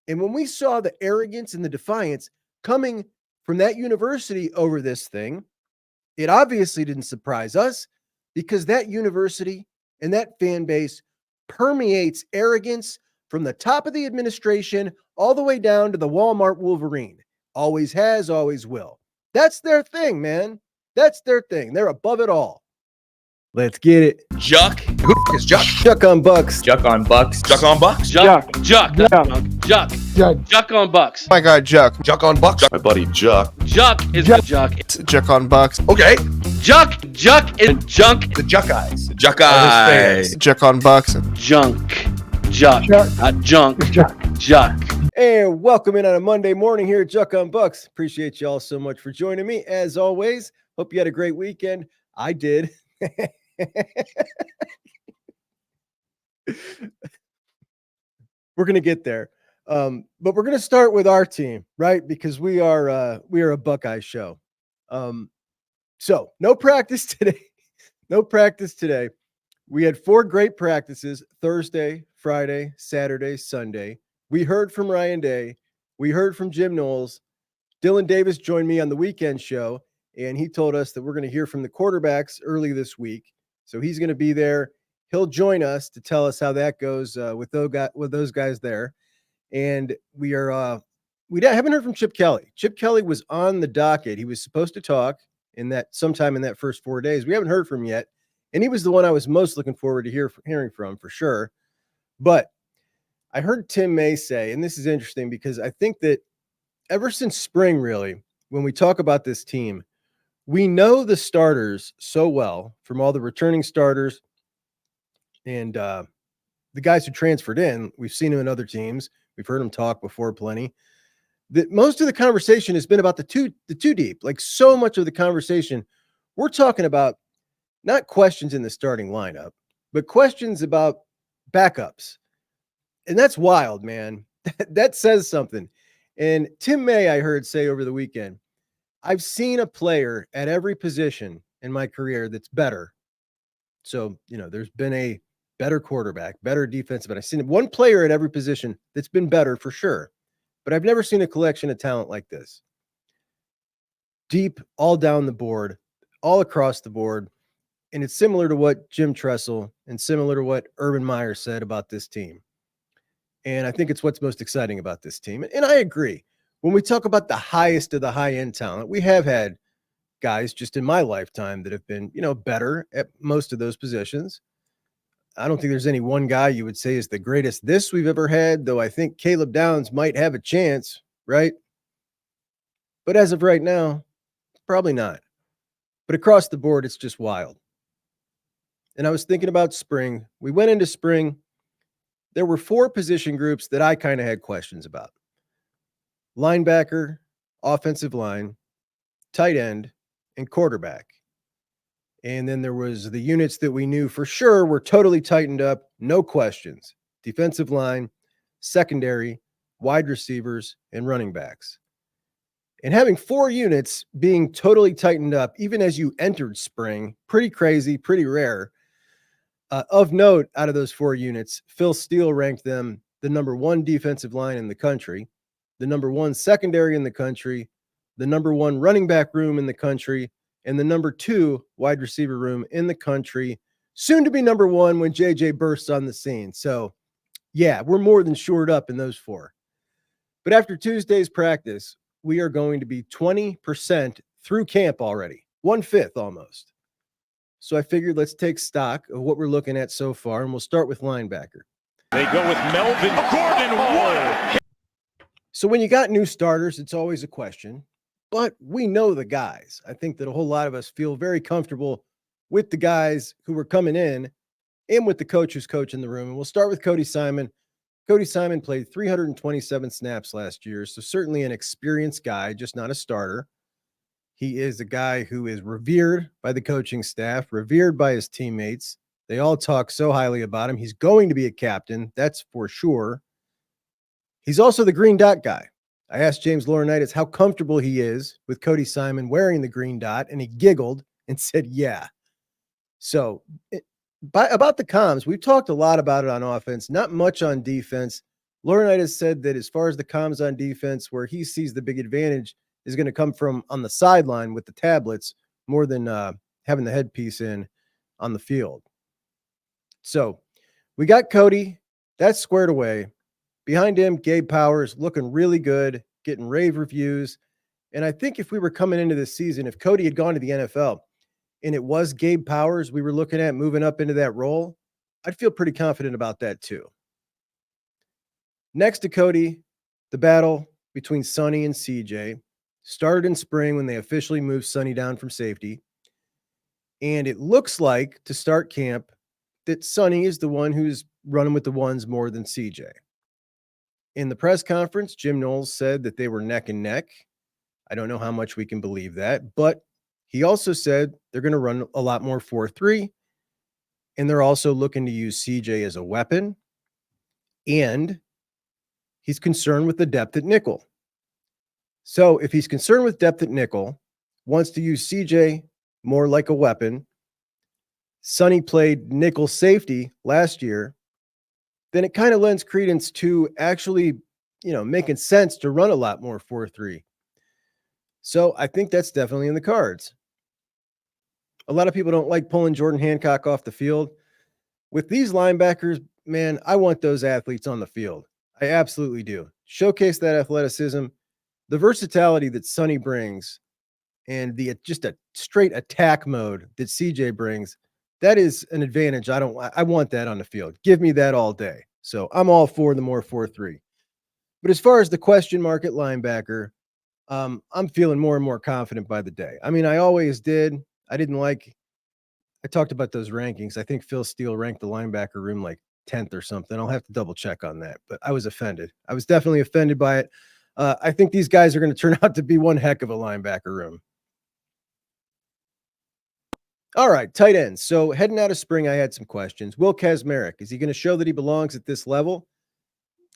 And when we saw the arrogance and the defiance coming from that university over this thing, it obviously didn't surprise us because that university and that fan base permeates arrogance from the top of the administration all the way down to the Walmart Wolverine. Always has, always will. That's their thing, man. That's their thing. They're above it all. Let's get it. Juck. Who the f- is Juck? Juck on Bucks. Juck on Bucks. Juck on Bucks. Juck. Juck. Juck on Bucks. Oh my God, Juck. Juck on Bucks. My buddy Juck. Juck is the Juck. Juck on Bucks. Okay. Juck is junk. The Juckeyes. The Juckeyes. Juck on Bucks. Junk. Juck. Not junk. Juck. And welcome in on a Monday morning here at Juck on Bucks. Appreciate you all so much for joining me. As always, hope you had a great weekend. I did. We're going to get there. But we're going to start with our team, right? Because we are a Buckeye show. So no practice today. No practice today. We had 4 great practices: Thursday, Friday, Saturday, Sunday. We heard from Ryan Day. We heard from Jim Knowles. Dylan Davis joined me on the weekend show, and he told us that we're going to hear from the quarterbacks early this week. So he's going to be there. He'll join us to tell us how that goes with those guys there. And we haven't heard from Chip Kelly. Chip Kelly was on the docket. He was supposed to talk sometime in that first 4 days. We haven't heard from him yet. And he was the one I was most looking forward to hearing from for sure. But I heard Tim May say, and this is interesting because I think that ever since spring, really, when we talk about this team, we know the starters so well from all the returning starters and the guys who transferred in. We've seen them in other teams. We've heard them talk before plenty. That most of the conversation has been about the two deep. Like so much of the conversation, we're talking about not questions in the starting lineup, but questions about backups. And that's wild, man. That says something. And Tim May, I heard say over the weekend, I've seen a player at every position in my career that's better. So, there's been a better quarterback, better defensive, but I've seen one player at every position that's been better for sure. But I've never seen a collection of talent like this. Deep, all down the board, all across the board. And it's similar to what Jim Tressel and similar to what Urban Meyer said about this team. And I think it's what's most exciting about this team. And I agree. When we talk about the highest of the high-end talent, we have had guys just in my lifetime that have been, better at most of those positions. I don't think there's any one guy you would say is the greatest we've ever had, though I think Caleb Downs might have a chance, right? But as of right now, probably not. But across the board, it's just wild. And I was thinking about spring. We went into spring. There were 4 position groups that I kind of had questions about. Linebacker, offensive line, tight end, and quarterback. And then there was the units that we knew for sure were totally tightened up, no questions. Defensive line, secondary, wide receivers, and running backs. And having 4 units being totally tightened up, even as you entered spring, pretty crazy, pretty rare. Of note, out of those 4 units, Phil Steele ranked them the number 1 defensive line in the country, the number 1 secondary in the country, the number 1 running back room in the country, and the number 2 wide receiver room in the country, soon to be number 1 when JJ bursts on the scene. So, yeah, we're more than shored up in those 4. But after Tuesday's practice, we are going to be 20% through camp already, 1/5 almost. So I figured let's take stock of what we're looking at so far, and we'll start with linebacker. They go with Melvin Gordon. Whoa. So when you got new starters, it's always a question, but we know the guys. I think that a whole lot of us feel very comfortable with the guys who were coming in and with the coach who's coaching the room. And we'll start with Cody Simon. Cody Simon played 327 snaps last year, so certainly an experienced guy, just not a starter. He is a guy who is revered by the coaching staff, revered by his teammates. They all talk so highly about him. He's going to be a captain, that's for sure. He's also the green dot guy. I asked James Laurinaitis how comfortable he is with Cody Simon wearing the green dot, and he giggled and said, yeah. So about the comms, we've talked a lot about it on offense, not much on defense. Laurinaitis said that as far as the comms on defense, where he sees the big advantage is going to come from on the sideline with the tablets more than having the headpiece in on the field. So we got Cody. That's squared away. Behind him, Gabe Powers looking really good, getting rave reviews. And I think if we were coming into this season, if Cody had gone to the NFL and it was Gabe Powers we were looking at moving up into that role, I'd feel pretty confident about that too. Next to Cody, the battle between Sonny and CJ started in spring when they officially moved Sonny down from safety. And it looks like to start camp that Sonny is the one who's running with the ones more than CJ. In the press conference, Jim Knowles said that they were neck and neck. I don't know how much we can believe that, but he also said they're going to run a lot more 4-3, and they're also looking to use CJ as a weapon, and he's concerned with the depth at nickel. So if he's concerned with depth at nickel, wants to use CJ more like a weapon, Sonny played nickel safety last year, then it kind of lends credence to actually, making sense to run a lot more 4-3. So I think that's definitely in the cards. A lot of people don't like pulling Jordan Hancock off the field. With these linebackers, man, I want those athletes on the field. I absolutely do. Showcase that athleticism, the versatility that Sonny brings, and just a straight attack mode that CJ brings. That is an advantage. I want that on the field. Give me that all day. So I'm all for the more 4-3. But as far as the question mark at linebacker, I'm feeling more and more confident by the day. I mean, I always did. I talked about those rankings. I think Phil Steele ranked the linebacker room like 10th or something. I'll have to double check on that, but I was offended. I was definitely offended by it. I think these guys are going to turn out to be one heck of a linebacker room. All right, tight ends. So heading out of spring, I had some questions. Will Kazmarek, is he going to show that he belongs at this level?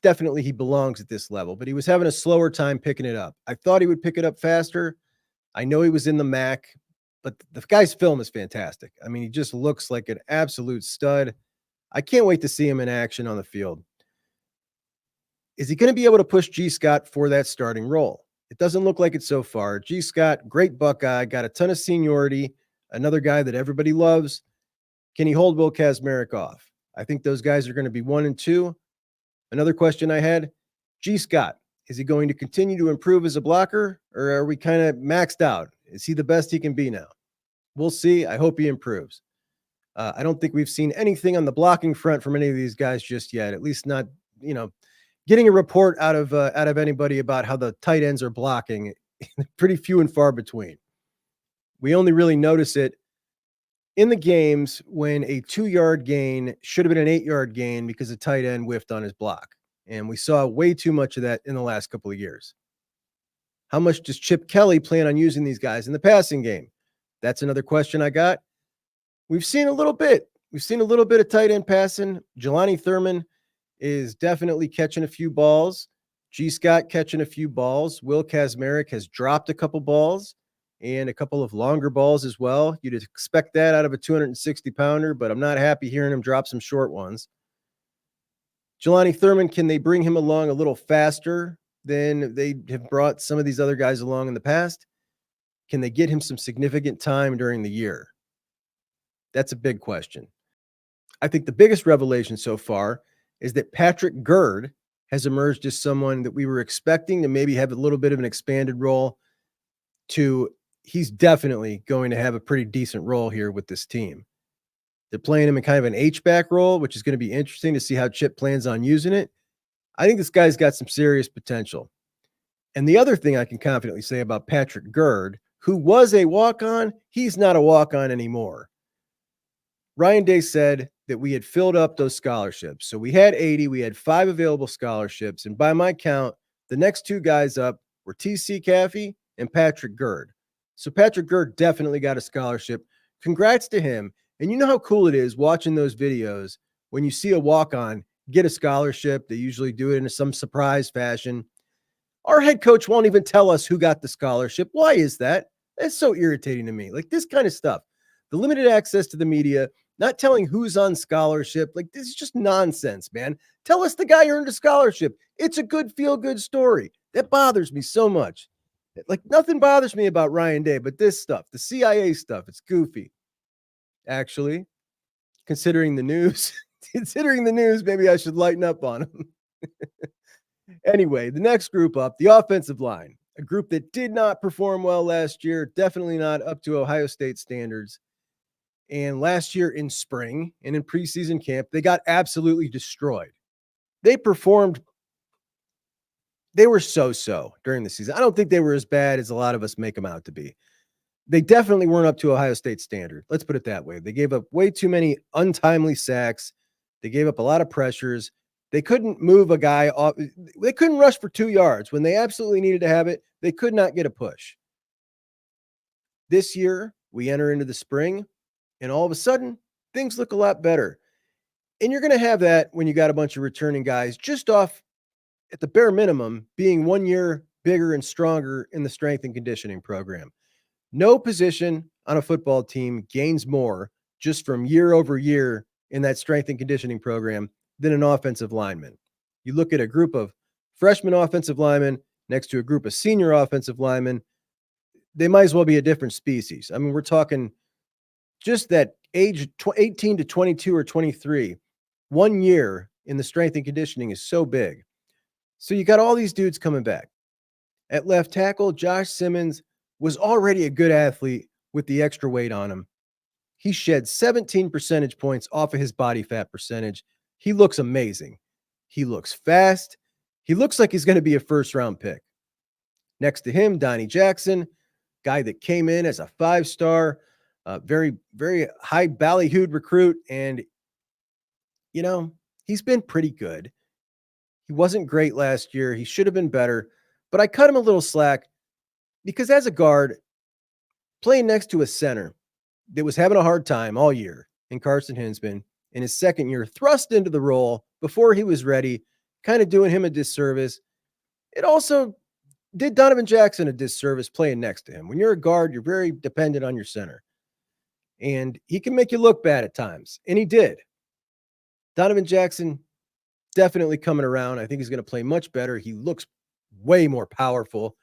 Definitely he belongs at this level, but he was having a slower time picking it up. I thought he would pick it up faster. I know he was in the MAC, but the guy's film is fantastic. I mean, he just looks like an absolute stud. I can't wait to see him in action on the field. Is he going to be able to push G. Scott for that starting role? It doesn't look like it so far. G. Scott, great Buckeye, got a ton of seniority, another guy that everybody loves. Can he hold Will Kazmarek off? I think those guys are going to be 1 and 2. Another question I had, G. Scott, is he going to continue to improve as a blocker, or are we kind of maxed out? Is he the best he can be now? We'll see. I hope he improves. I don't think we've seen anything on the blocking front from any of these guys just yet, at least not, getting a report out of anybody about how the tight ends are blocking. Pretty few and far between. We only really notice it in the games when a 2-yard gain should have been an 8-yard gain because the tight end whiffed on his block. And we saw way too much of that in the last couple of years. How much does Chip Kelly plan on using these guys in the passing game? That's another question I got. We've seen a little bit. We've seen a little bit of tight end passing. Jelani Thurman is definitely catching a few balls. G. Scott catching a few balls. Will Kazmarek has dropped a couple balls and a couple of longer balls as well. You'd expect that out of a 260-pounder, but I'm not happy hearing him drop some short ones. Jelani Thurman, can they bring him along a little faster than they have brought some of these other guys along in the past? Can they get him some significant time during the year? That's a big question. I think the biggest revelation so far is that Patrick Gerd has emerged as someone that we were expecting to maybe have a little bit of an expanded role to he's definitely going to have a pretty decent role here with this team. They're playing him in kind of an H-back role, which is going to be interesting to see how Chip plans on using it. I think this guy's got some serious potential. And the other thing I can confidently say about Patrick Gerd, who was a walk-on, he's not a walk-on anymore. Ryan Day said that we had filled up those scholarships. So we had 80, we had 5 available scholarships. And by my count, the next 2 guys up were TC Caffey and Patrick Gerd. So Patrick Gerd definitely got a scholarship. Congrats to him. And you know how cool it is watching those videos when you see a walk-on get a scholarship. They usually do it in some surprise fashion. Our head coach won't even tell us who got the scholarship. Why is that? That's so irritating to me. Like this kind of stuff. The limited access to the media not telling who's on scholarship. Like, this is just nonsense, man. Tell us the guy earned a scholarship. It's a good feel-good story. That bothers me so much. Like, nothing bothers me about Ryan Day, but this stuff, the CIA stuff, it's goofy. Actually, considering the news, maybe I should lighten up on him. Anyway, the next group up, the offensive line, a group that did not perform well last year, definitely not up to Ohio State standards. And last year in spring and in preseason camp, they got absolutely destroyed. They performed, they were so-so during the season. I don't think they were as bad as a lot of us make them out to be. They definitely weren't up to Ohio State standard. Let's put it that way. They gave up way too many untimely sacks. They gave up a lot of pressures. They couldn't move a guy off. They couldn't rush for 2 yards. When they absolutely needed to have it, they could not get a push. This year, we enter into the spring, and all of a sudden, things look a lot better. And you're going to have that when you got a bunch of returning guys just off, at the bare minimum, being 1 year bigger and stronger in the strength and conditioning program. No position on a football team gains more just from year over year in that strength and conditioning program than an offensive lineman. You look at a group of freshman offensive linemen next to a group of senior offensive linemen, they might as well be a different species. I mean, we're talking just that age 18 to 22 or 23, 1 year in the strength and conditioning is so big. So you got all these dudes coming back. At left tackle, Josh Simmons was already a good athlete with the extra weight on him. He shed 17 percentage points off of his body fat percentage. He looks amazing. He looks fast. He looks like he's going to be a first-round pick. Next to him, Donnie Jackson, guy that came in as a 5-star, very, very high ballyhooed recruit. And, you know, he's been pretty good. He wasn't great last year. He should have been better. But I cut him a little slack because as a guard, playing next to a center that was having a hard time all year in Carson Hinsman, in his second year, thrust into the role before he was ready, kind of doing him a disservice. It also did Donovan Jackson a disservice playing next to him. When you're a guard, you're very dependent on your center. And he can make you look bad at times. And he did. Donovan Jackson definitely coming around. I think he's going to play much better. He looks way more powerful.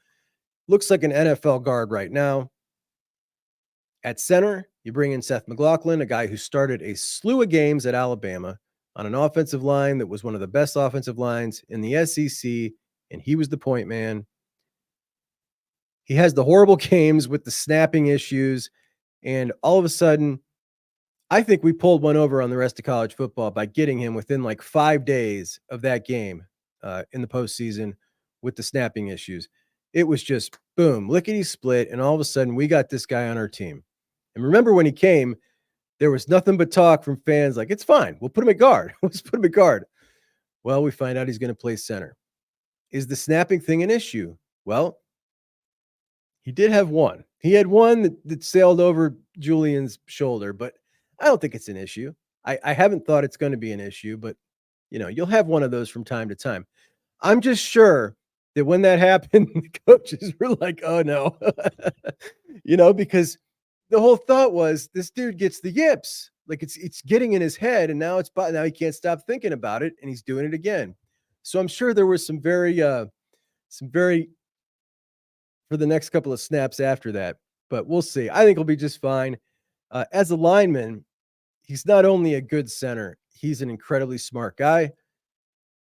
Looks like an NFL guard right now. At center, you bring in Seth McLaughlin, a guy who started a slew of games at Alabama on an offensive line that was one of the best offensive lines in the SEC, and he was the point man. He has the horrible games with the snapping issues, and all of a sudden, I think we pulled one over on the rest of college football by getting him within like 5 days of that game in the postseason with the snapping issues. It was just boom, lickety split, and all of a sudden we got this guy on our team. And remember when he came, there was nothing but talk from fans like, it's fine, we'll put him at guard. Let's put him at guard. Well, we find out he's going to play center. Is the snapping thing an issue? Well, he did have one. He had one that sailed over Julian's shoulder, but I don't think it's an issue. I haven't thought it's going to be an issue, but you know, you'll have one of those from time to time. I'm just sure that when that happened, the coaches were like, oh no, you know, because the whole thought was this dude gets the yips. Like it's getting in his head, and now he can't stop thinking about it, and he's doing it again. So I'm sure there was some very for the next couple of snaps after that, but we'll see. I think he'll be just fine. As a lineman, he's not only a good center, he's an incredibly smart guy.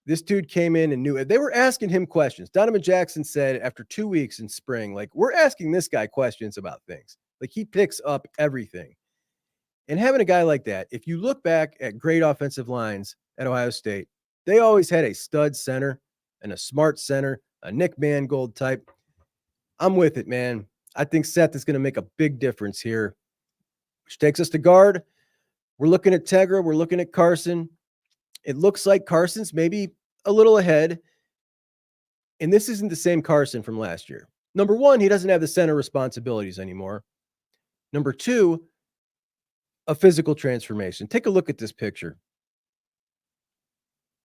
This dude came in and knew it. They were asking him questions. Donovan Jackson said after 2 weeks in spring, like, we're asking this guy questions about things. Like, he picks up everything. And having a guy like that, if you look back at great offensive lines at Ohio State, they always had a stud center and a smart center, a Nick Mangold type. I'm with it, man. I think Seth is going to make a big difference here, which takes us to guard. We're looking at Tegra. We're looking at Carson. It looks like Carson's maybe a little ahead. And this isn't the same Carson from last year. Number one, he doesn't have the center responsibilities anymore. Number two, a physical transformation. Take a look at this picture.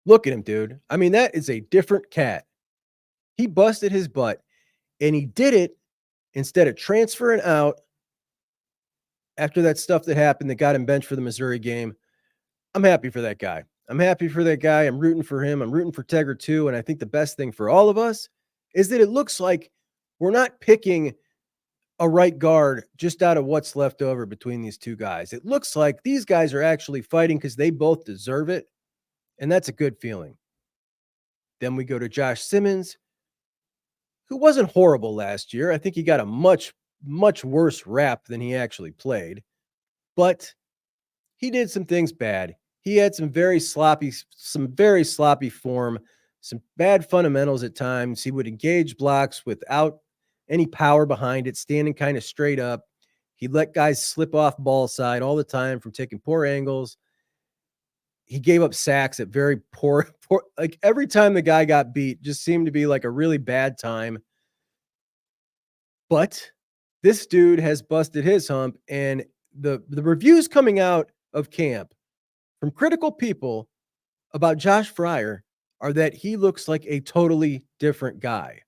Look at him, dude. I mean, that is a different cat. He busted his butt, and he did it instead of transferring out after that stuff that happened that got him benched for the Missouri game. I'm happy for that guy. I'm happy for that guy. I'm rooting for him. I'm rooting for Tegger too. And I think the best thing for all of us is that it looks like we're not picking a right guard just out of what's left over between these two guys. It looks like these guys are actually fighting because they both deserve it. And that's a good feeling. Then we go to Josh Simmons, who wasn't horrible last year. I think he got a much, much worse rap than he actually played. But he did some things bad. He had some very sloppy form, some bad fundamentals at times. He would engage blocks without any power behind it, standing kind of straight up. He'd let guys slip off ball side all the time from taking poor angles. He gave up sacks at very poor, like every time the guy got beat, just seemed to be like a really bad time. But this dude has busted his hump, and the reviews coming out of camp from critical people about Josh Fryer are that he looks like a totally different guy.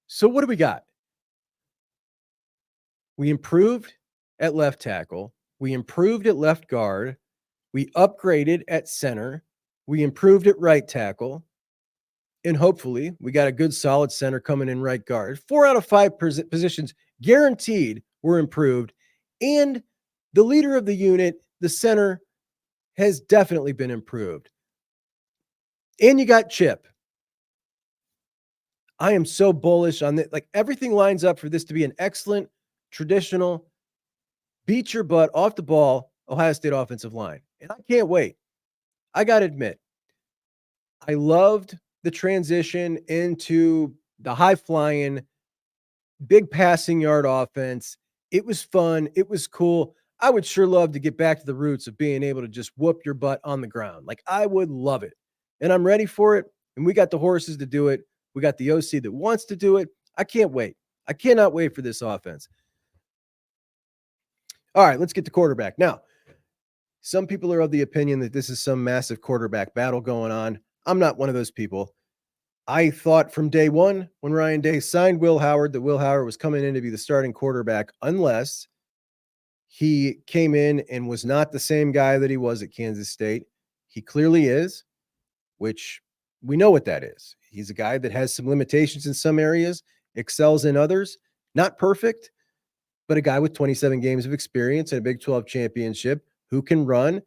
So what do we got? We improved at left tackle. We improved at left guard. We upgraded at center. We improved at right tackle. And hopefully we got a good solid center coming in right guard. 4 out of 5 positions guaranteed were improved. And the leader of the unit, the center, has definitely been improved. And you got Chip. I am so bullish on that. Like everything lines up for this to be an excellent, traditional, beat your butt off the ball Ohio State offensive line. And I can't wait. I got to admit, I loved the transition into the high flying, big passing yard offense. It was fun. It was cool. I would sure love to get back to the roots of being able to just whoop your butt on the ground. Like I would love it. And I'm ready for it. And we got the horses to do it. We got the OC that wants to do it. I can't wait. I cannot wait for this offense. All right, let's get to quarterback. Now, some people are of the opinion that this is some massive quarterback battle going on. I'm not one of those people. I thought from day one when Ryan Day signed Will Howard that Will Howard was coming in to be the starting quarterback unless he came in and was not the same guy that he was at Kansas State. He clearly is, which we know what that is. He's a guy that has some limitations in some areas, excels in others, not perfect, but a guy with 27 games of experience and a Big 12 championship who can run,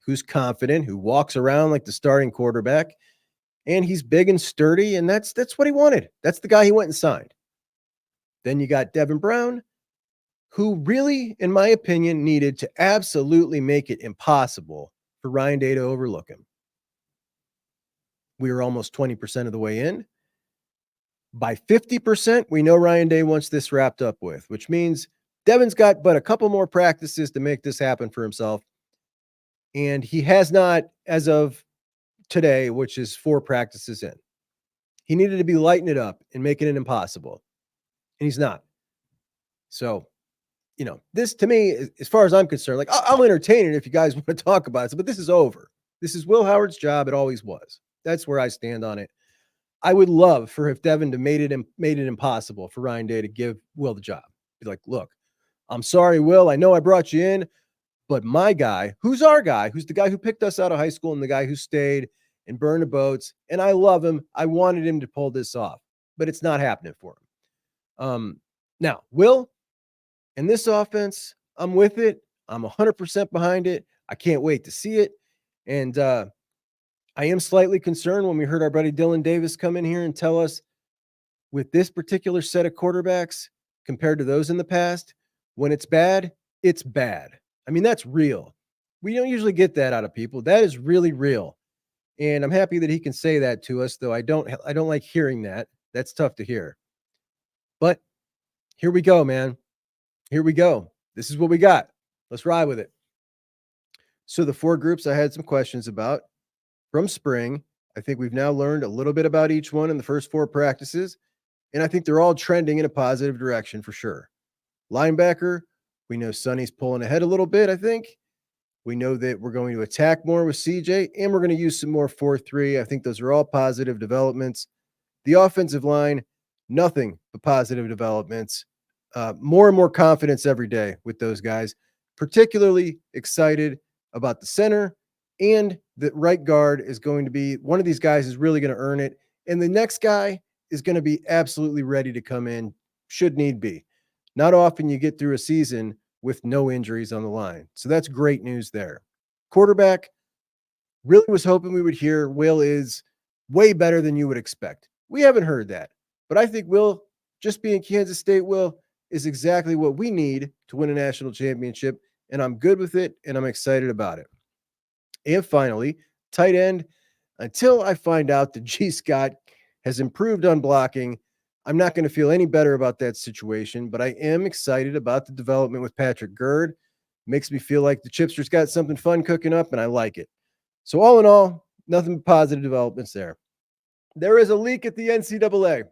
who's confident, who walks around like the starting quarterback, and he's big and sturdy, and that's what he wanted. That's the guy he went and signed. Then you got Devin Brown, who really, in my opinion, needed to absolutely make it impossible for Ryan Day to overlook him. We were almost 20% of the way in. By 50%, we know Ryan Day wants this wrapped up with, which means Devin's got but a couple more practices to make this happen for himself. And he has not, as of today, which is 4 practices in. He needed to be lighting it up and making it impossible. And he's not. So, this to me, as far as I'm concerned, like I'll entertain it if you guys want to talk about it, but this is over. This is Will Howard's job. It always was. That's where I stand on it. I would love for if Devin made it impossible for Ryan Day to give Will the job. Be like, look, I'm sorry, Will. I know I brought you in, but my guy, who's our guy, who's the guy who picked us out of high school and the guy who stayed and burned the boats, and I love him. I wanted him to pull this off, but it's not happening for him. Now, Will, in this offense, I'm with it. I'm 100% behind it. I can't wait to see it. And I am slightly concerned when we heard our buddy Dylan Davis come in here and tell us with this particular set of quarterbacks compared to those in the past, when it's bad, it's bad. I mean, that's real. We don't usually get that out of people. That is really real. And I'm happy that he can say that to us, though I don't like hearing that. That's tough to hear. But here we go, man. Here we go. This is what we got. Let's ride with it. So the 4 groups I had some questions about from spring. I think we've now learned a little bit about each one in the first 4 practices, and I think they're all trending in a positive direction for sure. Linebacker, we know Sonny's pulling ahead a little bit, I think. We know that we're going to attack more with CJ, and we're going to use some more 4-3. I think those are all positive developments. The offensive line, nothing but positive developments. More and more confidence every day with those guys, particularly excited about the center, and the right guard is going to be one of these guys is really going to earn it. And the next guy is going to be absolutely ready to come in should need be. Not often you get through a season with no injuries on the line. So that's great news there. Quarterback, really was hoping we would hear Will is way better than you would expect. We haven't heard that, but I think Will, just being Kansas State Will, is exactly what we need to win a national championship, and I'm good with it, and I'm excited about it. And finally, tight end, until I find out that G. Scott has improved on blocking, I'm not going to feel any better about that situation, but I am excited about the development with Patrick Gerd. Makes me feel like the Chipster's got something fun cooking up, and I like it. So all in all, nothing but positive developments there. There is a leak at the NCAA.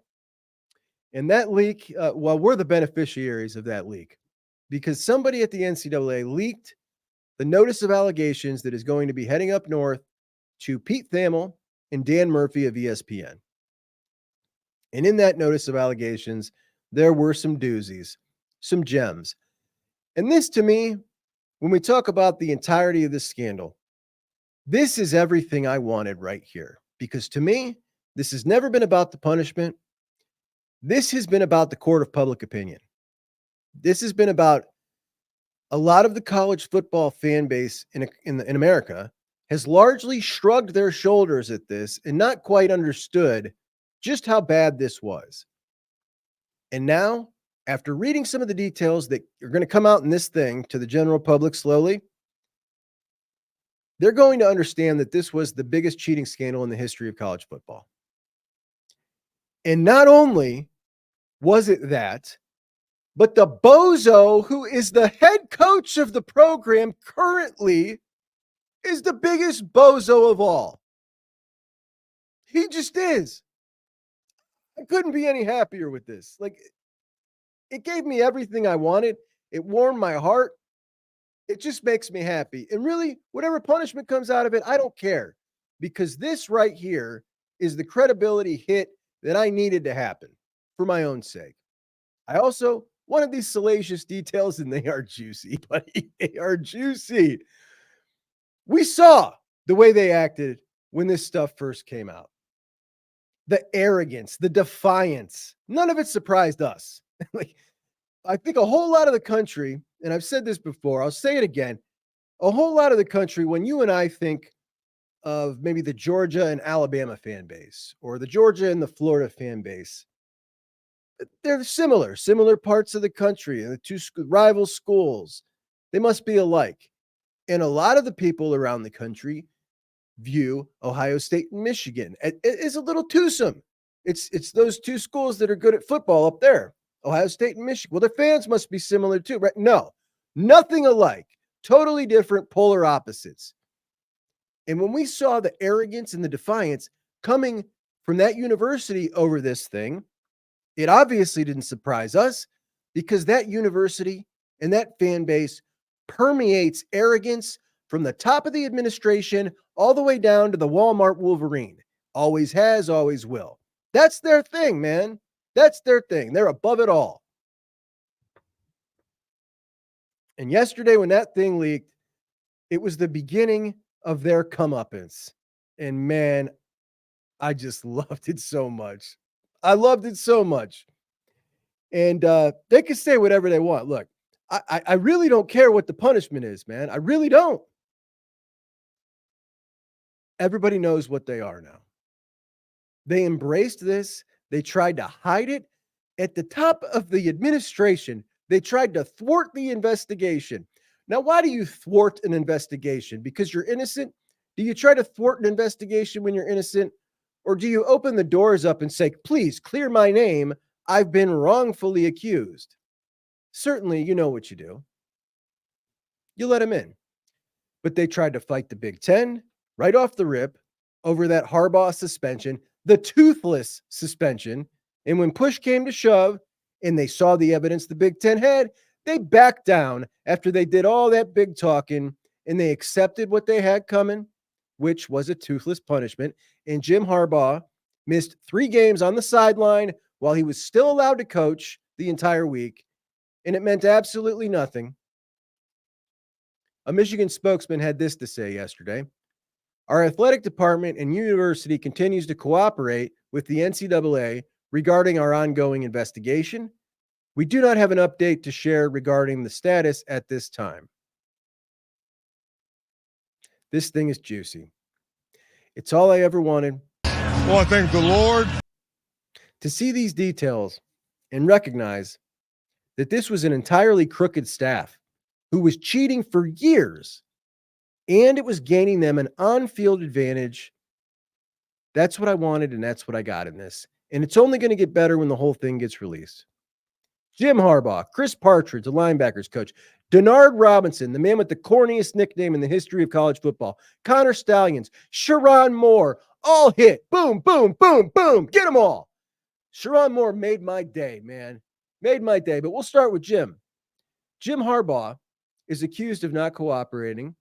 And that leak, well, we're the beneficiaries of that leak because somebody at the NCAA leaked the notice of allegations that is going to be heading up north to Pete Thamel and Dan Murphy of ESPN. And in that notice of allegations, there were some doozies, some gems. And this, to me, when we talk about the entirety of this scandal, this is everything I wanted right here. Because to me, this has never been about the punishment. This has been about the court of public opinion. This has been about a lot of the college football fan base in America has largely shrugged their shoulders at this and not quite understood just how bad this was. And now, after reading some of the details that are going to come out in this thing to the general public slowly, they're going to understand that this was the biggest cheating scandal in the history of college football. And not only was it that, but the bozo who is the head coach of the program currently is the biggest bozo of all. He just is. I couldn't be any happier with this. Like, it gave me everything I wanted. It warmed my heart. It just makes me happy. And really, whatever punishment comes out of it, I don't care. Because this right here is the credibility hit that I needed to happen for my own sake. I also wanted these salacious details, and they are juicy, buddy. They are juicy. We saw the way they acted when this stuff first came out. The arrogance, the defiance, none of it surprised us. Like, I think a whole lot of the country, and I've said this before, I'll say it again, a whole lot of the country, when you and I think of maybe the Georgia and Alabama fan base or the Georgia and the Florida fan base, they're similar parts of the country, and the two rival schools, they must be alike. And a lot of the people around the country view Ohio State and Michigan as a little twosome. It's those two schools that are good at football up there, Ohio State and Michigan. Well, their fans must be similar too, right? No, nothing alike. Totally different, polar opposites. And when we saw the arrogance and the defiance coming from that university over this thing, it obviously didn't surprise us because that university and that fan base permeates arrogance from the top of the administration all the way down to the Walmart Wolverine. Always has, always will. That's their thing, man. That's their thing. They're above it all. And yesterday when that thing leaked, it was the beginning of their comeuppance. And man, I just loved it so much. I loved it so much. And they can say whatever they want. Look, I really don't care what the punishment is, man. I really don't. Everybody knows what they are now. They embraced this. They tried to hide it. At the top of the administration, they tried to thwart the investigation. Now, why do you thwart an investigation? Because you're innocent? Do you try to thwart an investigation when you're innocent? Or do you open the doors up and say, please clear my name? I've been wrongfully accused. Certainly, you know what you do. You let them in. But they tried to fight the Big Ten right off the rip over that Harbaugh suspension, the toothless suspension. And when push came to shove and they saw the evidence the Big Ten had, they backed down after they did all that big talking and they accepted what they had coming, which was a toothless punishment. And Jim Harbaugh missed 3 games on the sideline while he was still allowed to coach the entire week. and it meant absolutely nothing. A Michigan spokesman had this to say yesterday. Our athletic department and university continues to cooperate with the NCAA regarding our ongoing investigation. We do not have an update to share regarding the status at this time. This thing is juicy. It's all I ever wanted. Well, I thank the Lord. To see these details and recognize that this was an entirely crooked staff who was cheating for years, and it was gaining them an on-field advantage. That's what I wanted, and that's what I got in this. And it's only going to get better when the whole thing gets released. Jim Harbaugh, Chris Partridge, the linebackers coach, Denard Robinson, the man with the corniest nickname in the history of college football, Connor Stallions, Sherrone Moore, all hit. Boom, boom, boom, boom. Get them all. Sherrone Moore made my day, man. Made my day. But we'll start with Jim. Jim Harbaugh is accused of not cooperating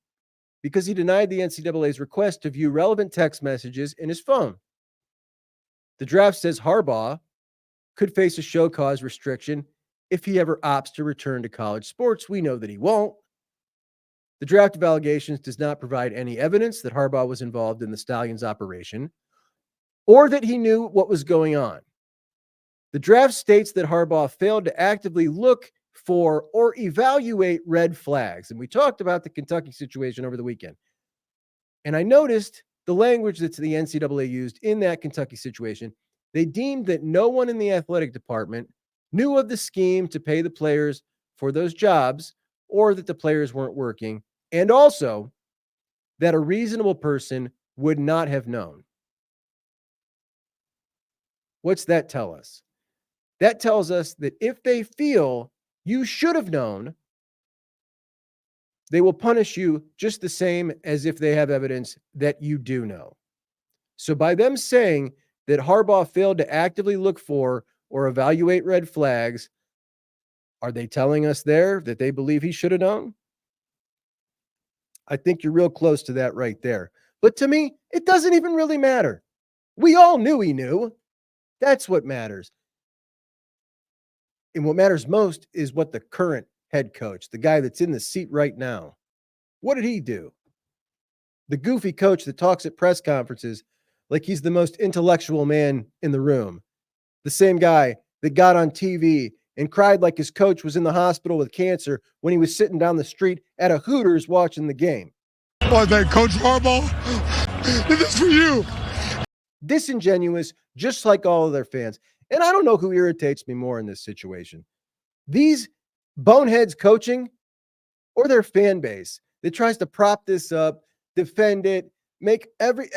because he denied the NCAA's request to view relevant text messages in his phone. The draft says Harbaugh could face a show cause restriction if he ever opts to return to college sports. We know that he won't. The draft of allegations does not provide any evidence that Harbaugh was involved in the Stallions operation or that he knew what was going on. The draft states that Harbaugh failed to actively look for or evaluate red flags. And we talked about the Kentucky situation over the weekend. And I noticed the language that the NCAA used in that Kentucky situation. They deemed that no one in the athletic department knew of the scheme to pay the players for those jobs, or that the players weren't working, and also that a reasonable person would not have known. What's that tell us? That tells us that if they feel you should have known, they will punish you just the same as if they have evidence that you do know. So by them saying that Harbaugh failed to actively look for or evaluate red flags, are they telling us there that they believe he should have known? I think you're real close to that right there. But to me, it doesn't even really matter. We all knew he knew. That's what matters. And what matters most is what the current head coach, the guy that's in the seat right now, what did he do? The goofy coach that talks at press conferences like he's the most intellectual man in the room. The same guy that got on TV and cried like his coach was in the hospital with cancer when he was sitting down the street at a Hooters watching the game. Well, I thank Coach Harbaugh. This is for you. Disingenuous, just like all of their fans. And I don't know who irritates me more in this situation. These boneheads coaching or their fan base that tries to prop this up, defend it, make every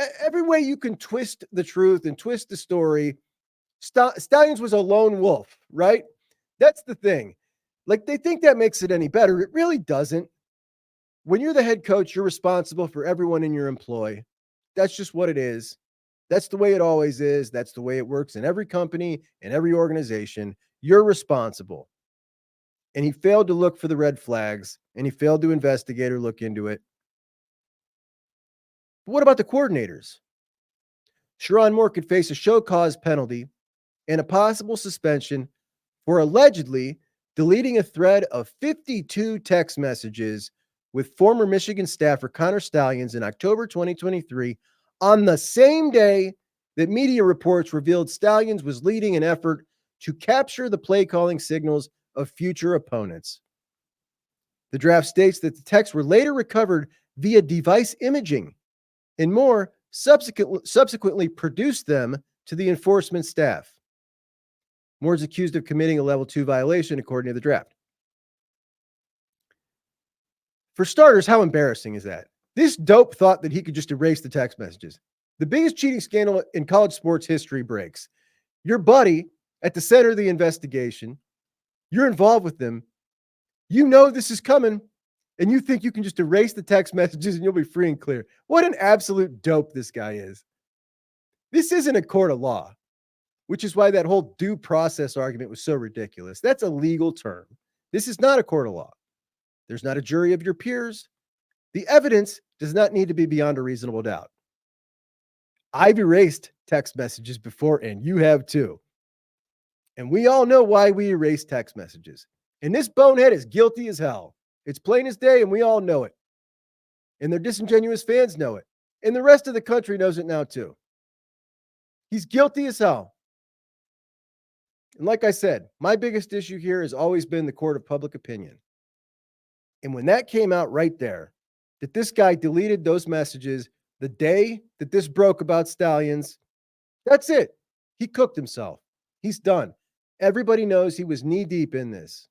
way you can twist the truth and twist the story. Stallions was a lone wolf, right? That's the thing. Like, they think that makes it any better. It really doesn't. When you're the head coach, you're responsible for everyone in your employ. That's just what it is. That's the way it always is. That's the way it works in every company and every organization. You're responsible. And he failed to look for the red flags, and he failed to investigate or look into it. But what about the coordinators? Sherrone Moore could face a show cause penalty and a possible suspension for allegedly deleting a thread of 52 text messages with former Michigan staffer Connor Stallions in October 2023, on the same day that media reports revealed Stallions was leading an effort to capture the play calling signals of future opponents. The draft states that the texts were later recovered via device imaging, and Moore subsequently produced them to the enforcement staff. Moore is accused of committing a level 2 violation according to the draft. For starters, how embarrassing is that? This dope thought that he could just erase the text messages. The biggest cheating scandal in college sports history breaks. Your buddy at the center of the investigation, you're involved with them. You know this is coming, and you think you can just erase the text messages and you'll be free and clear. What an absolute dope this guy is. This isn't a court of law, which is why that whole due process argument was so ridiculous. That's a legal term. This is not a court of law. There's not a jury of your peers. The evidence does not need to be beyond a reasonable doubt. I've erased text messages before, and you have too. And we all know why we erase text messages. And this bonehead is guilty as hell. It's plain as day, and we all know it. And their disingenuous fans know it. And the rest of the country knows it now too. He's guilty as hell. And like I said, my biggest issue here has always been the court of public opinion. And when that came out right there, that this guy deleted those messages the day that this broke about Stallions, that's it. He cooked himself. He's done. Everybody knows he was knee-deep in this.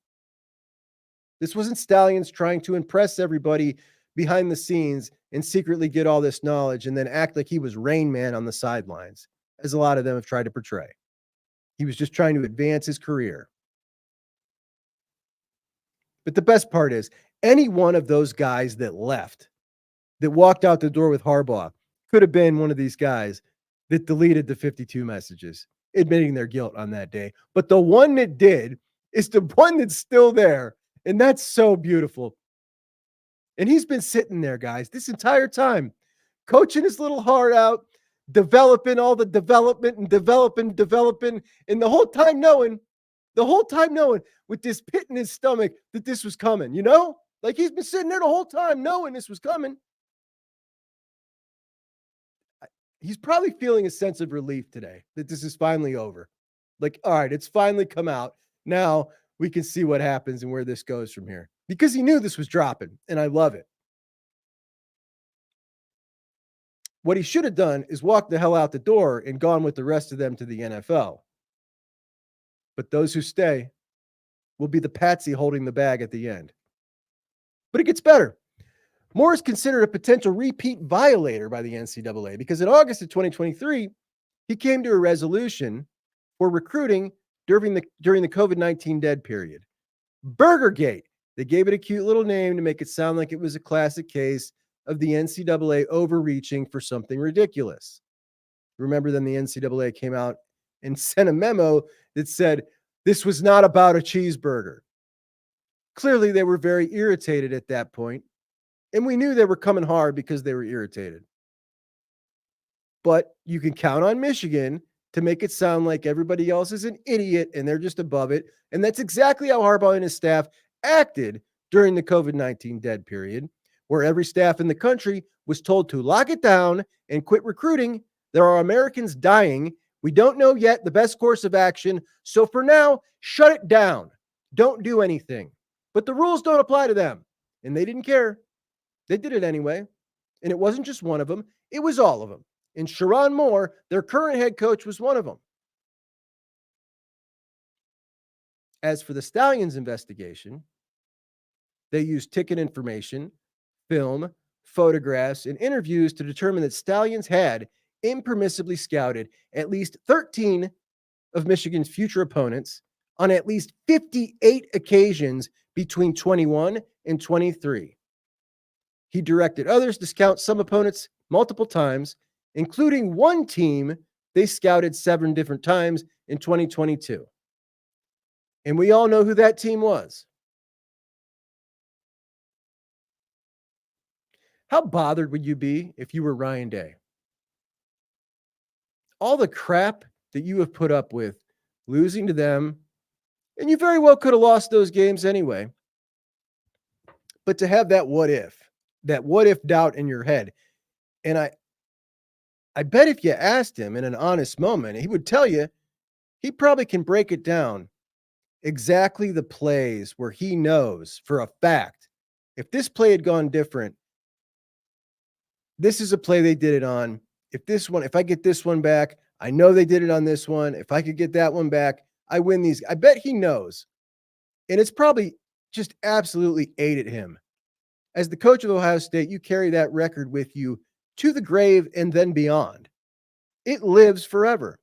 This wasn't Stallions trying to impress everybody behind the scenes and secretly get all this knowledge and then act like he was Rain Man on the sidelines, as a lot of them have tried to portray. He was just trying to advance his career. But the best part is, any one of those guys that left, that walked out the door with Harbaugh, could have been one of these guys that deleted the 52 messages, admitting their guilt on that day. But the one that did is the one that's still there. And that's so beautiful. And he's been sitting there, guys, this entire time, coaching his little heart out, developing all the development and developing, and the whole time knowing with this pit in his stomach that this was coming, you know? Like he's been sitting there the whole time knowing this was coming. He's probably feeling a sense of relief today that this is finally over. Like, all right, it's finally come out. Now we can see what happens and where this goes from here. Because he knew this was dropping, and I love it. What he should have done is walk the hell out the door and gone with the rest of them to the NFL. But those who stay will be the patsy holding the bag at the end. But it gets better. Moore is considered a potential repeat violator by the NCAA because in August of 2023, he came to a resolution for recruiting during the COVID-19 dead period. Burgergate. They gave it a cute little name to make it sound like it was a classic case of the NCAA overreaching for something ridiculous. Remember, then the NCAA came out and sent a memo that said this was not about a cheeseburger. Clearly, they were very irritated at that point, and we knew they were coming hard because they were irritated. But you can count on Michigan to make it sound like everybody else is an idiot and they're just above it, and that's exactly how Harbaugh and his staff acted during the COVID-19 dead period, where every staff in the country was told to lock it down and quit recruiting. There are Americans dying. We don't know yet the best course of action. So for now, shut it down. Don't do anything. But the rules don't apply to them. And they didn't care. They did it anyway. And it wasn't just one of them. It was all of them. And Sherrone Moore, their current head coach, was one of them. As for the Stallions investigation, they used ticket information, film, photographs, and interviews to determine that Stallions had impermissibly scouted at least 13 of Michigan's future opponents on at least 58 occasions between 21 and 23. He directed others to scout some opponents multiple times, including one team they scouted 7 different times in 2022. And we all know who that team was. How bothered would you be if you were Ryan Day? All the crap that you have put up with, losing to them, and you very well could have lost those games anyway. But to have that what if doubt in your head. And I bet if you asked him in an honest moment, he would tell you he probably can break it down exactly the plays where he knows for a fact, if this play had gone different, this is a play they did it on. If I get this one back, I know they did it on this one. If I could get that one back, I win these. I bet he knows. And it's probably just absolutely ate at him. As the coach of Ohio State, you carry that record with you to the grave and then beyond. It lives forever.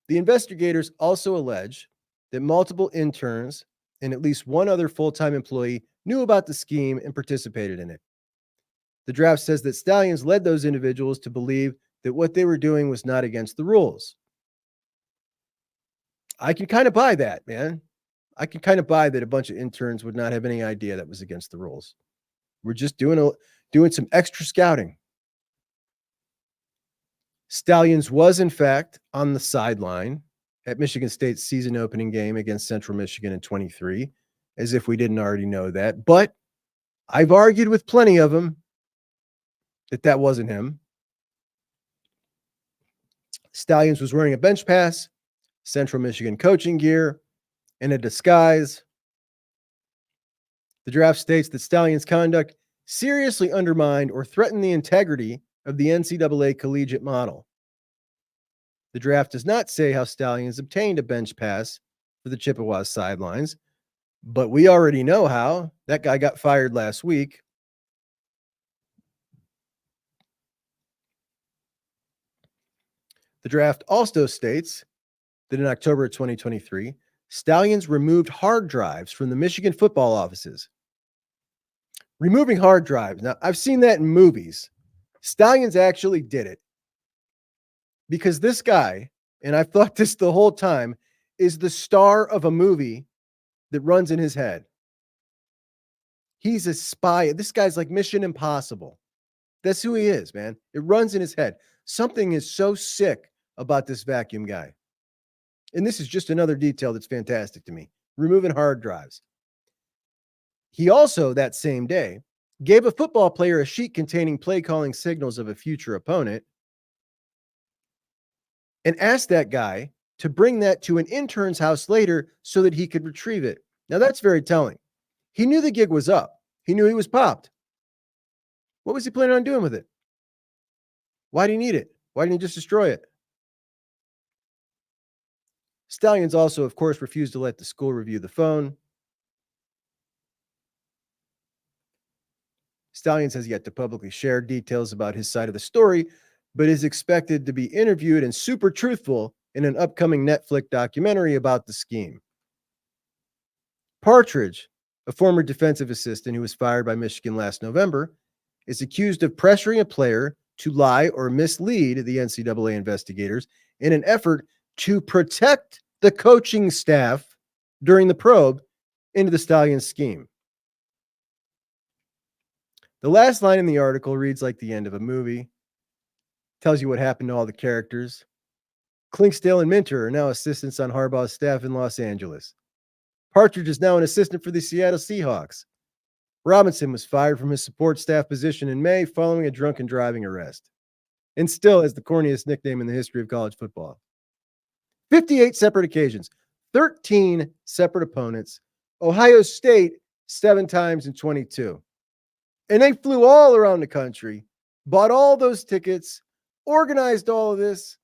The investigators also allege that multiple interns and at least one other full-time employee knew about the scheme and participated in it. The draft says that Stallions led those individuals to believe that what they were doing was not against the rules. I can kind of buy that, man. I can kind of buy that a bunch of interns would not have any idea that was against the rules. We're just doing some extra scouting. Stallions was, in fact, on the sideline at Michigan State's season opening game against Central Michigan in 23, as if we didn't already know that. But I've argued with plenty of them that wasn't him. Stalions was wearing a bench pass, Central Michigan coaching gear, and a disguise. The draft states that Stalions' conduct seriously undermined or threatened the integrity of the NCAA collegiate model. The draft does not say how Stalions obtained a bench pass for the Chippewas sidelines, but we already know how. That guy got fired last week. The draft also states that in October of 2023, Stalions removed hard drives from the Michigan football offices. Removing hard drives. Now, I've seen that in movies. Stalions actually did it because this guy, and I've thought this the whole time, is the star of a movie that runs in his head. He's a spy. This guy's like Mission Impossible. That's who he is, man. It runs in his head. Something is so sick about this vacuum guy. And this is just another detail that's fantastic to me. Removing hard drives. He also, that same day, gave a football player a sheet containing play calling signals of a future opponent and asked that guy to bring that to an intern's house later so that he could retrieve it. Now, that's very telling. He knew the gig was up. He knew he was popped. What was he planning on doing with it? Why did he need it? Why didn't he just destroy it? Stalions also, of course, refused to let the school review the phone. Stalions has yet to publicly share details about his side of the story, but is expected to be interviewed and super truthful in an upcoming Netflix documentary about the scheme. Partridge, a former defensive assistant who was fired by Michigan last November, is accused of pressuring a player to lie or mislead the NCAA investigators in an effort to protect the coaching staff during the probe into the Stalions scheme. The last line in the article reads like the end of a movie. Tells you what happened to all the characters. Clinksdale and Minter are now assistants on Harbaugh's staff in Los Angeles. Partridge is now an assistant for the Seattle Seahawks. Robinson was fired from his support staff position in May following a drunken driving arrest, and still has the corniest nickname in the history of college football. 58 separate occasions, 13 separate opponents, Ohio State 7 times in 22. And they flew all around the country, bought all those tickets, organized all of this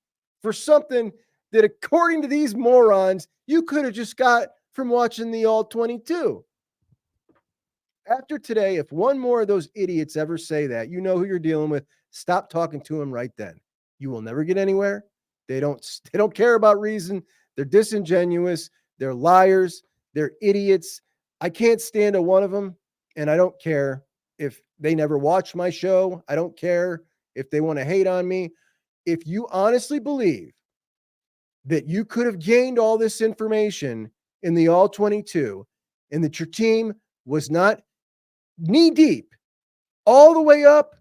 for something that, according to these morons, you could have just got from watching the All 22. After today, if one more of those idiots ever say that, you know who you're dealing with. Stop talking to them right then. You will never get anywhere. They don't care about reason. They're disingenuous. They're liars. They're idiots. I can't stand a one of them, and I don't care if they never watch my show. I don't care if they want to hate on me. If you honestly believe that you could have gained all this information in the All 22 and that your team was not knee deep all the way up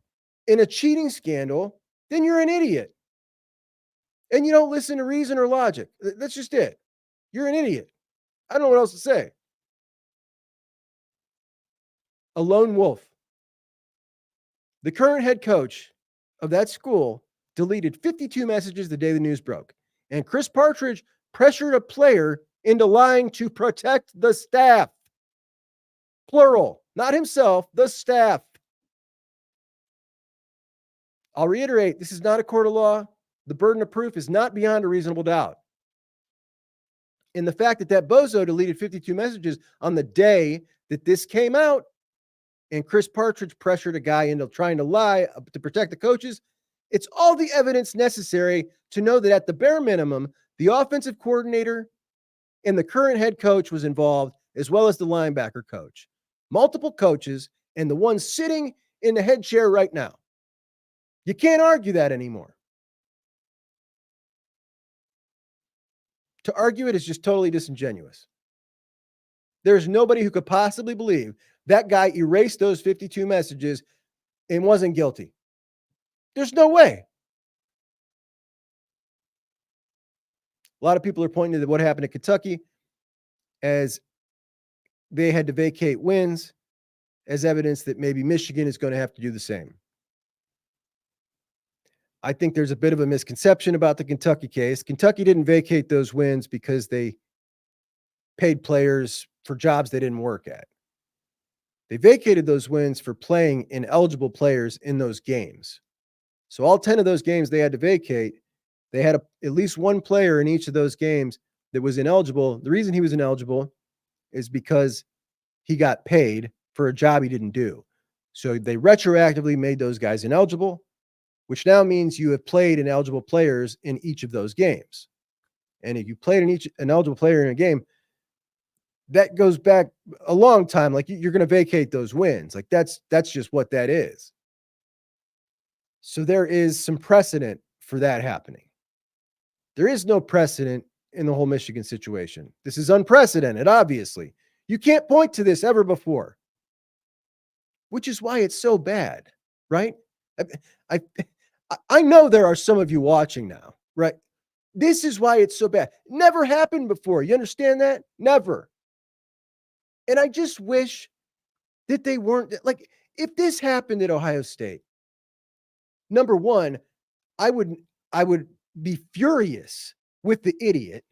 in a cheating scandal, then you're an idiot. And you don't listen to reason or logic. That's just it. You're an idiot. I don't know what else to say. A lone wolf. The current head coach of that school deleted 52 messages the day the news broke. And Chris Partridge pressured a player into lying to protect the staff. Plural, not himself, the staff. I'll reiterate, this is not a court of law. The burden of proof is not beyond a reasonable doubt. And the fact that bozo deleted 52 messages on the day that this came out, and Chris Partridge pressured a guy into trying to lie to protect the coaches, it's all the evidence necessary to know that at the bare minimum, the offensive coordinator and the current head coach was involved, as well as the linebacker coach. Multiple coaches and the one sitting in the head chair right now. You can't argue that anymore. To argue it is just totally disingenuous. There's nobody who could possibly believe that guy erased those 52 messages and wasn't guilty. There's no way. A lot of people are pointing to what happened at Kentucky as they had to vacate wins as evidence that maybe Michigan is going to have to do the same. I think there's a bit of a misconception about the Kentucky case. Kentucky didn't vacate those wins because they paid players for jobs they didn't work at. They vacated those wins for playing ineligible players in those games. So all 10 of those games they had to vacate. They had at least one player in each of those games that was ineligible. The reason he was ineligible is because he got paid for a job he didn't do. So they retroactively made those guys ineligible, which now means you have played ineligible players in each of those games. And if you played an ineligible player in a game, that goes back a long time. Like you're going to vacate those wins. Like that's just what that is. So there is some precedent for that happening. There is no precedent in the whole Michigan situation. This is unprecedented, obviously. You can't point to this ever before, which is why it's so bad, right? I know there are some of you watching now, right? This is why it's so bad. Never happened before. You understand that? Never. And I just wish that they weren't like, if this happened at Ohio State, number one, I would be furious with the idiot,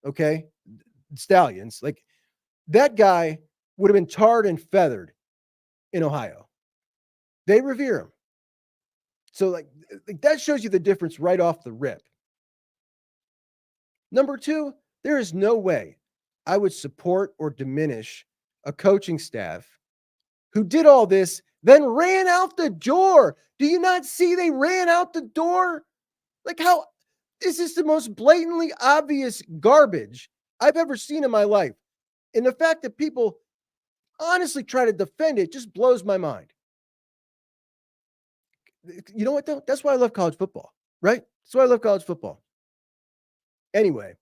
okay? Stallions. Like that guy would have been tarred and feathered in Ohio. They revere him. So like that shows you the difference right off the rip. Number two, there is no way I would support or diminish a coaching staff who did all this, then ran out the door. Do you not see they ran out the door? Like how this is the most blatantly obvious garbage I've ever seen in my life. And the fact that people honestly try to defend it just blows my mind. You know what, though? That's why I love college football, right? That's why I love college football. Anyway,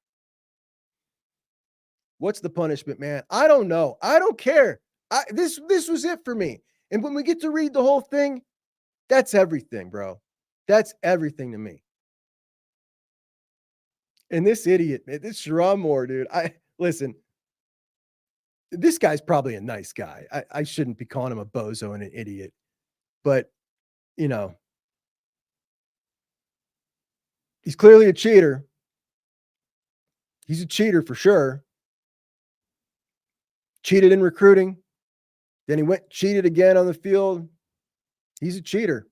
what's the punishment, man? I don't know. I don't care. This was it for me. And when we get to read the whole thing, that's everything, bro. That's everything to me. And this idiot, man, this Sherrone Moore, dude. Listen, this guy's probably a nice guy. I shouldn't be calling him a bozo and an idiot. But, you know, he's clearly a cheater. He's a cheater for sure. Cheated in recruiting. Then he cheated again on the field. He's a cheater.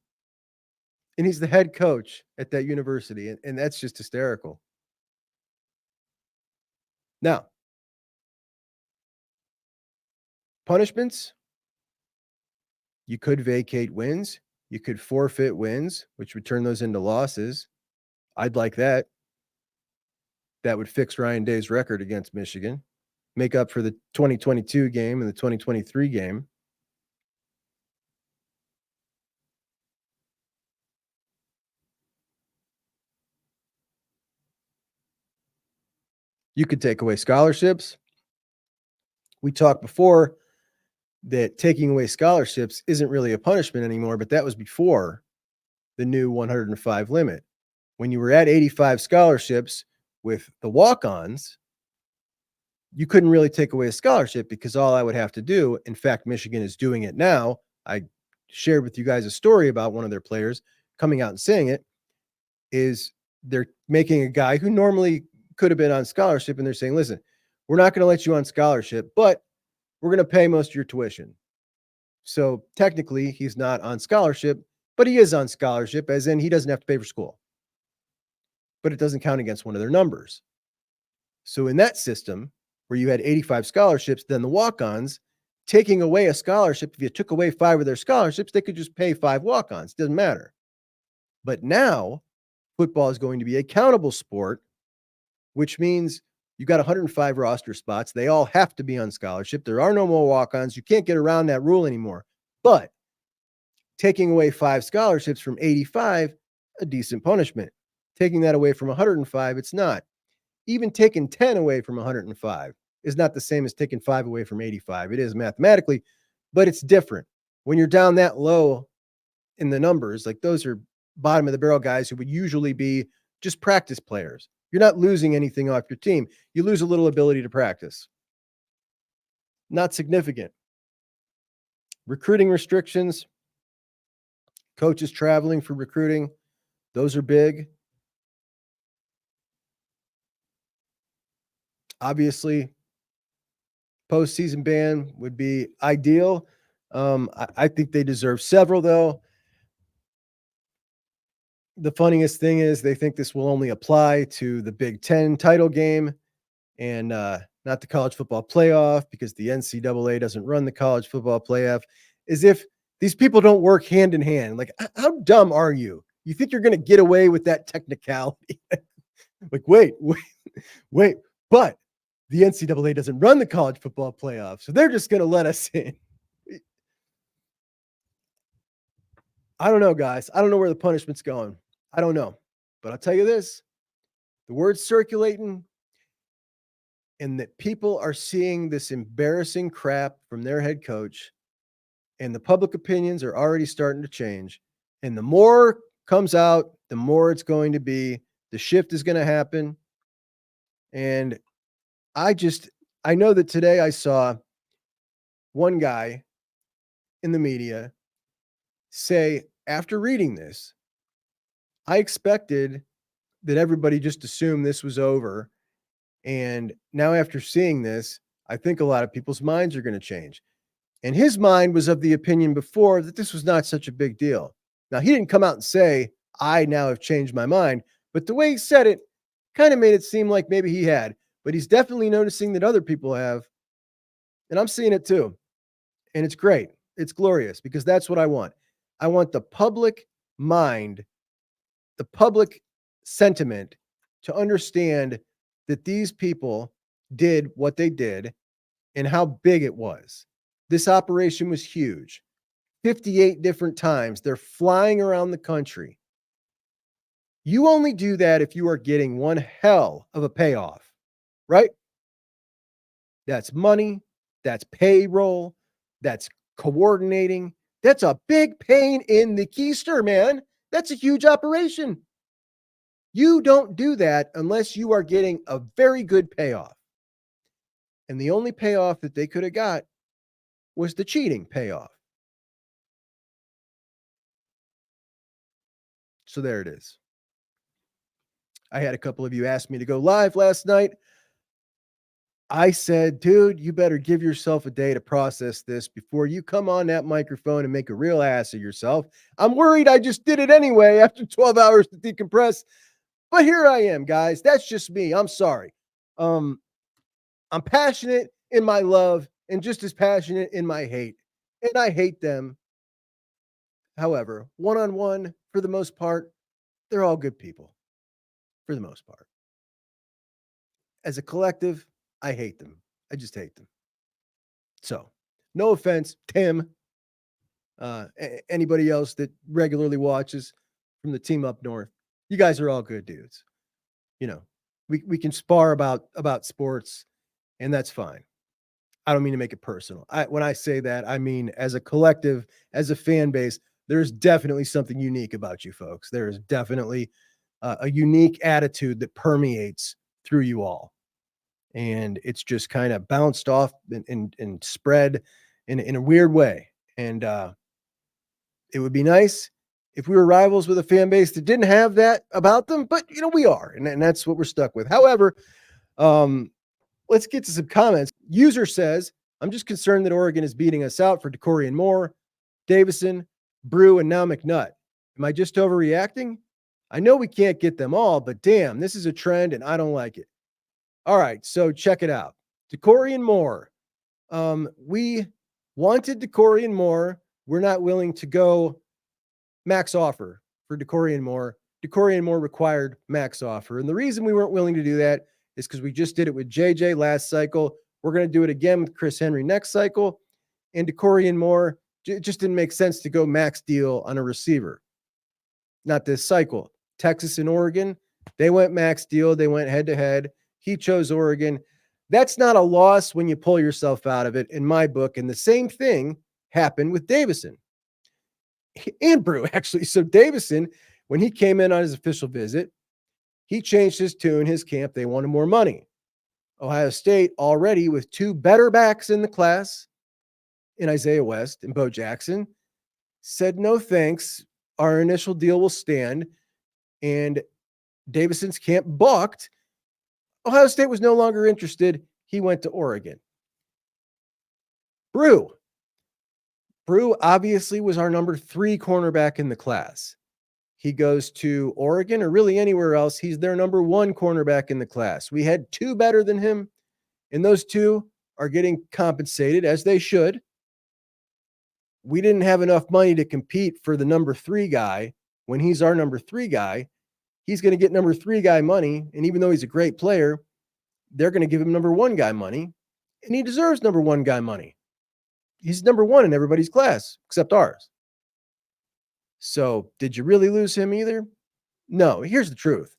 And he's the head coach at that university. And that's just hysterical. Now, punishments. You could vacate wins. You could forfeit wins, which would turn those into losses. I'd like that. That would fix Ryan Day's record against Michigan. Make up for the 2022 game and the 2023 game. You could take away scholarships. We talked before that taking away scholarships isn't really a punishment anymore, but that was before the new 105 limit. When you were at 85 scholarships with the walk-ons, you couldn't really take away a scholarship because all I would have to do, in fact, Michigan is doing it now. I shared with you guys a story about one of their players coming out and saying it, is they're making a guy who normally could have been on scholarship, and they're saying, listen, we're not going to let you on scholarship, but we're going to pay most of your tuition. So technically he's not on scholarship, but he is on scholarship, as in he doesn't have to pay for school. But it doesn't count against one of their numbers. So in that system where you had 85 scholarships, then the walk-ons, taking away a scholarship, if you took away 5 of their scholarships, they could just pay 5 walk-ons. Doesn't matter. But now football is going to be a countable sport, which means you got 105 roster spots. They all have to be on scholarship. There are no more walk-ons. You can't get around that rule anymore. But taking away 5 scholarships from 85, a decent punishment. Taking that away from 105, it's not. Even taking 10 away from 105 is not the same as taking 5 away from 85. It is mathematically, but it's different. When you're down that low in the numbers, like those are bottom of the barrel guys who would usually be just practice players. You're not losing anything off your team. You lose a little ability to practice. Not significant. Recruiting restrictions, coaches traveling for recruiting, those are big. Obviously, postseason ban would be ideal. I think they deserve several, though. The funniest thing is they think this will only apply to the Big Ten title game and not the college football playoff because the NCAA doesn't run the college football playoff, as if these people don't work hand in hand. Like, how dumb are you? You think you're going to get away with that technicality? Like, wait, but the NCAA doesn't run the college football playoff, so they're just going to let us in. I don't know, guys. I don't know where the punishment's going. I don't know. But I'll tell you this. The word's circulating, and that people are seeing this embarrassing crap from their head coach, and the public opinions are already starting to change. And the more comes out, the more it's going to be. The shift is going to happen. And I know that today I saw one guy in the media say, after reading this, I expected that everybody just assumed this was over. And now after seeing this, I think a lot of people's minds are going to change. And his mind was of the opinion before that this was not such a big deal. Now, he didn't come out and say, I now have changed my mind. But the way he said it kind of made it seem like maybe he had. But he's definitely noticing that other people have. And I'm seeing it too. And it's great. It's glorious because that's what I want. I want the public mind, the public sentiment to understand that these people did what they did and how big it was. This operation was huge. 58 different times. They're flying around the country. You only do that if you are getting one hell of a payoff, right? That's money. That's payroll. That's coordinating. That's a big pain in the keister, man. That's a huge operation. You don't do that unless you are getting a very good payoff. And the only payoff that they could have got was the cheating payoff. So there it is. I had a couple of you ask me to go live last night. I said, dude, you better give yourself a day to process this before you come on that microphone and make a real ass of yourself. I'm worried I just did it anyway after 12 hours to decompress. But here I am, guys. That's just me. I'm sorry. I'm passionate in my love and just as passionate in my hate. And I hate them. However, one-on-one, for the most part, they're all good people. For the most part. As a collective, I hate them. I just hate them. So, no offense, Tim, anybody else that regularly watches from the team up north. You guys are all good dudes. You know, we can spar about sports, and that's fine. I don't mean to make it personal. When I say that, I mean as a collective, as a fan base, there's definitely something unique about you folks. There is definitely a unique attitude that permeates through you all. And it's just kind of bounced off and spread in a weird way. And it would be nice if we were rivals with a fan base that didn't have that about them, but we are, and that's what we're stuck with. However, let's get to some comments. User says, I'm just concerned that Oregon is beating us out for DeCorian Moore, Davison, Brew, and now McNutt. Am I just overreacting? I know we can't get them all, but damn, this is a trend and I don't like it. All right, so check it out. DeCorian Moore. We wanted DeCorian Moore. We're not willing to go max offer for DeCorian Moore. DeCorian Moore required max offer. And the reason we weren't willing to do that is because we just did it with JJ last cycle. We're going to do it again with Chris Henry next cycle. And DeCorian Moore, it just didn't make sense to go max deal on a receiver. Not this cycle. Texas and Oregon, they went max deal. They went head to head. He chose Oregon. That's not a loss when you pull yourself out of it in my book. And the same thing happened with Davison and Brew, actually. So Davison, when he came in on his official visit, He changed his tune, his camp. They wanted more money. Ohio State, already with two better backs in the class, in Isaiah West and Bo Jackson, said no thanks. Our initial deal will stand. And Davison's camp balked. Ohio State was no longer interested. He went to Oregon. Brew obviously was our number 3 cornerback in the class. He goes to Oregon or really anywhere else. He's their number 1 cornerback in the class. We had 2 better than him, and those 2 are getting compensated as they should. We didn't have enough money to compete for the number 3 guy. When he's our number 3 guy, he's going to get number 3 guy money. And even though he's a great player, they're going to give him number 1 guy money. And he deserves number 1 guy money. He's number 1 in everybody's class except ours. So did you really lose him either? No. Here's the truth.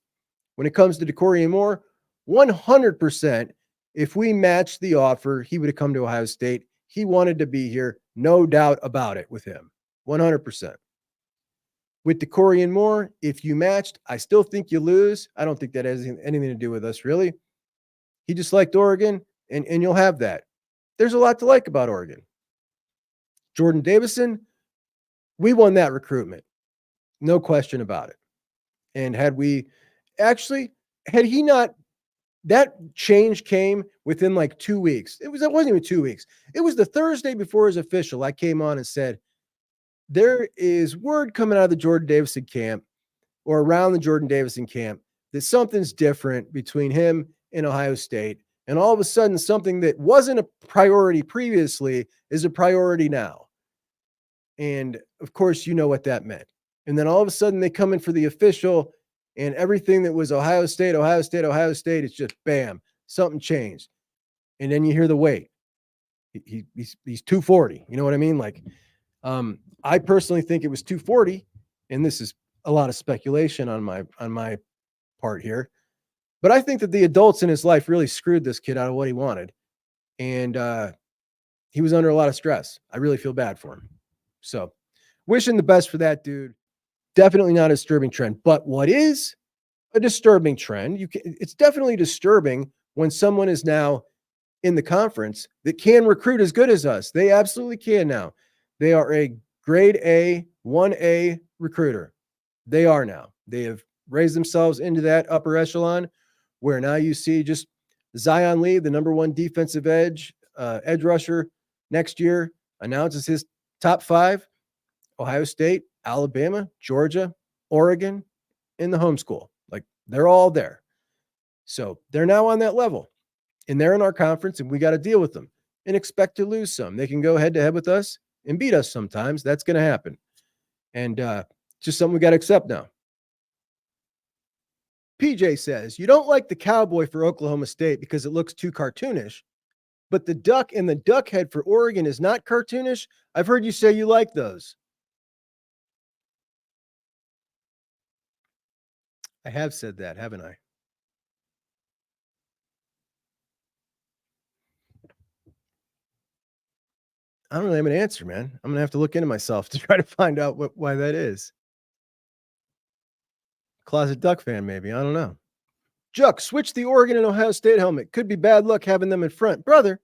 When it comes to Sherrone Moore, 100%, if we matched the offer, he would have come to Ohio State. He wanted to be here. No doubt about it with him. 100%. With Sherrone Moore, if you matched, I still think you lose. I don't think that has anything to do with us, really. He just liked Oregon, and you'll have that. There's a lot to like about Oregon. Jordan Davison, we won that recruitment. No question about it. And had he not, that change came within like 2 weeks. It wasn't even 2 weeks. It was the Thursday before his official. I came on and said, there is word coming out of the Jordan Davison camp or around the Jordan Davison camp that something's different between him and Ohio State. And all of a sudden, something that wasn't a priority previously is a priority now. And of course, you know what that meant. And then all of a sudden they come in for the official and everything that was Ohio State, it's just bam, something changed. And then you hear the weight. He's 240. You know what I mean? Like, I personally think it was 240, and this is a lot of speculation on my part here. But I think that the adults in his life really screwed this kid out of what he wanted. And he was under a lot of stress. I really feel bad for him. So wishing the best for that dude. Definitely not a disturbing trend. But what is a disturbing trend? It's definitely disturbing when someone is now in the conference that can recruit as good as us. They absolutely can now. They are a grade A, 1A recruiter. They are now. They have raised themselves into that upper echelon where now you see just Zion Lee, the number 1 defensive edge rusher next year, announces his top 5, Ohio State, Alabama, Georgia, Oregon, in the homeschool. Like, they're all there. So they're now on that level. And they're in our conference, and we got to deal with them and expect to lose some. They can go head-to-head with us and beat us sometimes. That's going to happen. And just something we got to accept now. PJ says, you don't like the cowboy for Oklahoma State because it looks too cartoonish, but the duck and the duck head for Oregon is not cartoonish. I've heard you say you like those. I have said that, haven't I? I don't really have an answer, man. I'm going to have to look into myself to try to find out why that is. Closet Duck fan, maybe. I don't know. Juck, switch the Oregon and Ohio State helmet. Could be bad luck having them in front. Brother,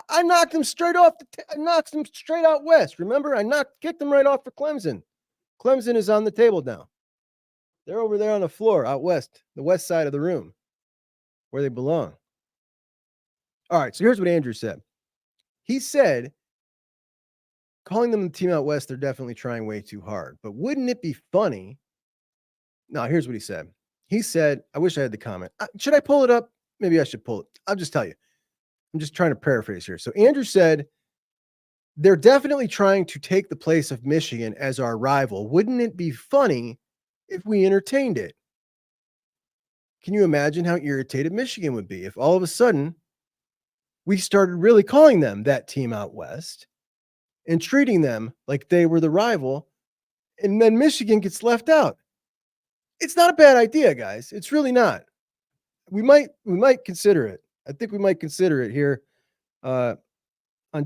I knocked them straight off. I knocked them straight out west. Remember, kicked them right off for Clemson. Clemson is on the table now. They're over there on the floor out west, the west side of the room, where they belong. All right, so here's what Andrew said. He said, calling them the team out west, they're definitely trying way too hard. But wouldn't it be funny? No, here's what he said. He said, I wish I had the comment. Should I pull it up? Maybe I should pull it. I'll just tell you. I'm just trying to paraphrase here. So Andrew said, they're definitely trying to take the place of Michigan as our rival. Wouldn't it be funny if we entertained it? Can you imagine how irritated Michigan would be if all of a sudden we started really calling them that team out west and treating them like they were the rival, and then Michigan gets left out? It's not a bad idea, guys. It's really not. We might consider it. I think we might consider it here on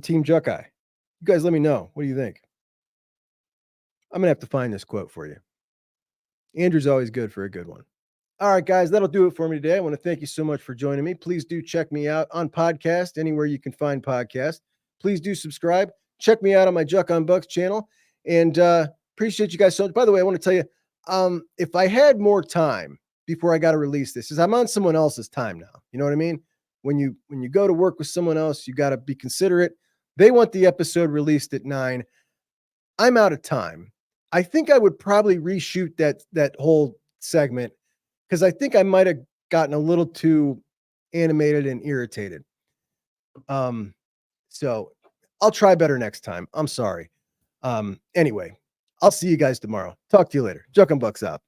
Team Juckeye. You guys let me know. What do you think? I'm going to have to find this quote for you. Andrew's always good for a good one. All right, guys, that'll do it for me today. I want to thank you so much for joining me. Please do check me out on podcast, anywhere you can find podcasts. Please do subscribe. Check me out on my Juck on Bucks channel. And appreciate you guys so much. By the way, I want to tell you, if I had more time before I got to release this, is I'm on someone else's time now. You know what I mean? When you go to work with someone else, you got to be considerate. They want the episode released at 9. I'm out of time. I think I would probably reshoot that whole segment, because I think I might have gotten a little too animated and irritated. So I'll try better next time. I'm sorry. Anyway, I'll see you guys tomorrow. Talk to you later. Juck and Bucks out.